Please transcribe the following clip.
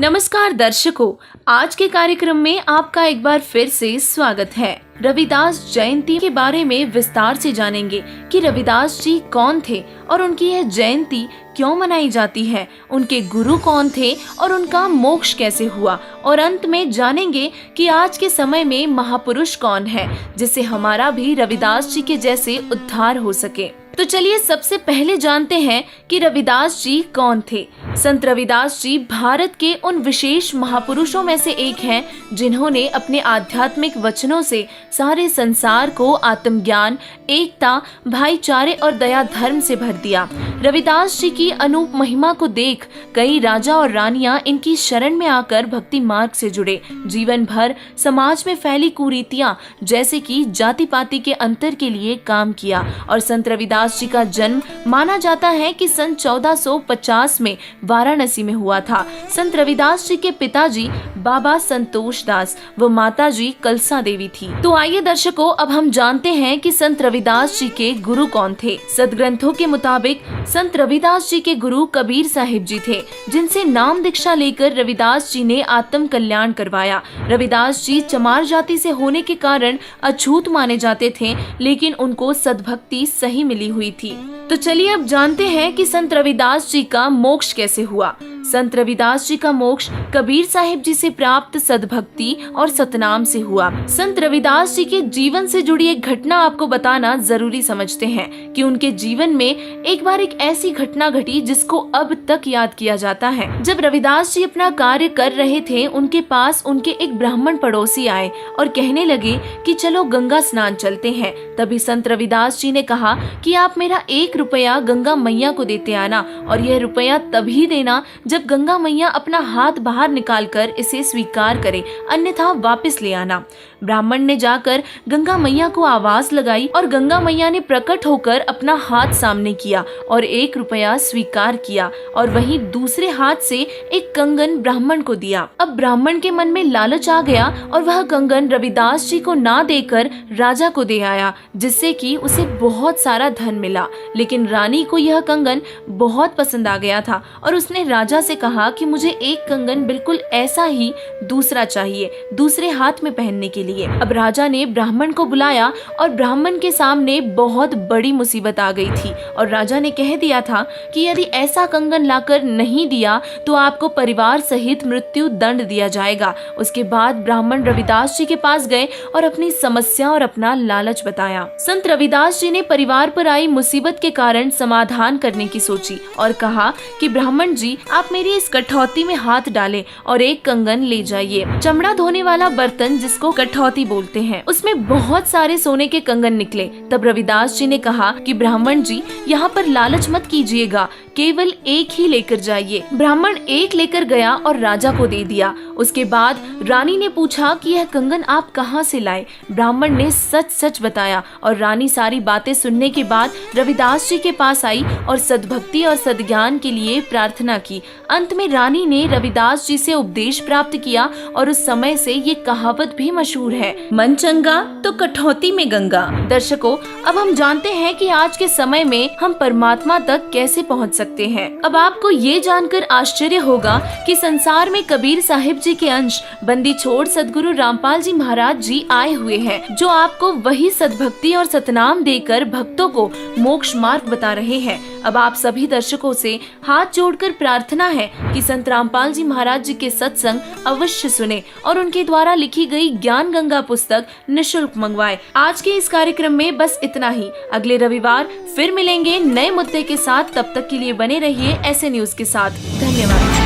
नमस्कार दर्शकों, आज के कार्यक्रम में आपका एक बार फिर से स्वागत है। रविदास जयंती के बारे में विस्तार से जानेंगे कि रविदास जी कौन थे और उनकी यह जयंती क्यों मनाई जाती है, उनके गुरु कौन थे और उनका मोक्ष कैसे हुआ, और अंत में जानेंगे कि आज के समय में महापुरुष कौन है जिससे हमारा भी रविदास जी के जैसे उद्धार हो सके। तो चलिए सबसे पहले जानते हैं कि रविदास जी कौन थे। संत रविदास जी भारत के उन विशेष महापुरुषों में से एक हैं जिन्होंने अपने आध्यात्मिक वचनों से सारे संसार को आत्मज्ञान, एकता, भाईचारे और दया धर्म से भर दिया। रविदास जी की अनूप महिमा को देख कई राजा और रानियां इनकी शरण में आकर भक्ति मार्ग से जुड़े। जीवन भर समाज में फैली कुरीतियां जैसे कि जाति पाति के अंतर के लिए काम किया और संत रविदास जी का जन्म माना जाता है कि सन 1450 में वाराणसी में हुआ था। संत रविदास जी के पिताजी बाबा संतोष दास व माताजी कलसा देवी थी। तो आइए दर्शकों, अब हम जानते हैं कि संत रविदास जी के गुरु कौन थे। सदग्रंथों के मुताबिक संत रविदास जी के गुरु कबीर साहिब जी थे, जिनसे नाम दीक्षा लेकर रविदास जी ने आत्म कल्याण करवाया। रविदास जी चमार जाति से होने के कारण अछूत माने जाते थे, लेकिन उनको सद्भक्ति सही मिली हुई थी। तो चलिए अब जानते हैं कि संत रविदास जी का मोक्ष कैसे हुआ। संत रविदास जी का मोक्ष कबीर साहिब जी से प्राप्त सद्भक्ति और सतनाम से हुआ। संत रविदास जी के जीवन से जुड़ी एक घटना आपको बताना जरूरी समझते हैं कि उनके जीवन में एक बार एक ऐसी घटना घटी जिसको अब तक याद किया जाता है। जब रविदास जी अपना कार्य कर रहे थे, उनके पास उनके एक ब्राह्मण पड़ोसी आए और कहने लगे कि चलो गंगा स्नान चलते हैं। तभी संत रविदास जी ने कहा कि आप मेरा 1 रुपया गंगा मैया को देते आना, और यह रुपया तभी देना जब गंगा मैया अपना हाथ बाहर निकालकर इसे स्वीकार करे, अन्यथा वापस ले आना। ब्राह्मण ने जाकर गंगा मैया को आवाज लगाई और गंगा मैया ने प्रकट होकर अपना हाथ सामने किया और 1 रुपया स्वीकार किया और वहीं दूसरे हाथ से एक कंगन ब्राह्मण को दिया। अब ब्राह्मण के मन में लालच आ गया और वह कंगन रविदास जी को ना देकर राजा को दे आया, जिससे कि उसे बहुत सारा धन मिला। लेकिन रानी को यह कंगन बहुत पसंद आ गया था और उसने राजा से कहा कि मुझे एक कंगन बिल्कुल ऐसा ही दूसरा चाहिए, दूसरे हाथ में पहनने के लिए। अब राजा ने ब्राह्मण को बुलाया और ब्राह्मण के सामने बहुत बड़ी मुसीबत आ गई थी और राजा ने कह दिया था कि यदि ऐसा कंगन लाकर नहीं दिया तो आपको परिवार सहित मृत्यु दंड दिया जाएगा। उसके बाद ब्राह्मण रविदास जी के पास गए और अपनी समस्या और अपना लालच बताया। संत रविदास जी ने परिवार पर आई मुसीबत के कारण समाधान करने की सोची और कहा कि ब्राह्मण जी, आप मेरी इस कठौती में हाथ डालें और एक कंगन ले जाइए। चमड़ा धोने वाला बर्तन, जिसको कठौती बोलते हैं, उसमें बहुत सारे सोने के कंगन निकले। तब रविदास जी ने कहा कि ब्राह्मण जी, यहाँ पर लालच मत कीजिएगा, केवल एक ही लेकर जाइए। ब्राह्मण एक लेकर गया और राजा को दे दिया। उसके बाद रानी ने पूछा कि यह कंगन आप कहाँ से लाए। ब्राह्मण ने सच सच बताया और रानी सारी बातें सुनने के बाद रविदास जी के पास आई और सद्भक्ति और सद्ज्ञान के लिए प्रार्थना की। अंत में रानी ने रविदास जी से उपदेश प्राप्त किया और उस समय से ये कहावत भी मशहूर है, मन चंगा तो कठौती में गंगा। दर्शकों, अब हम जानते हैं कि आज के समय में हम परमात्मा तक कैसे पहुंच सकते हैं। अब आपको ये जानकर आश्चर्य होगा कि संसार में कबीर साहिब जी के अंश बंदी छोड़ सदगुरु रामपाल जी महाराज जी आए हुए हैं, जो आपको वही सद्भक्ति और सतनाम देकर भक्तों को मोक्ष मार्ग बता रहे हैं। अब आप सभी दर्शकों से हाथ जोड़कर प्रार्थना है कि संत रामपाल जी महाराज जी के सत्संग अवश्य सुने और उनके द्वारा लिखी गई ज्ञान गंगा पुस्तक निशुल्क मंगवाएं। आज के इस कार्यक्रम में बस इतना ही। अगले रविवार फिर मिलेंगे नए मुद्दे के साथ। तब तक के लिए बने रहिए ऐसे न्यूज के साथ। धन्यवाद।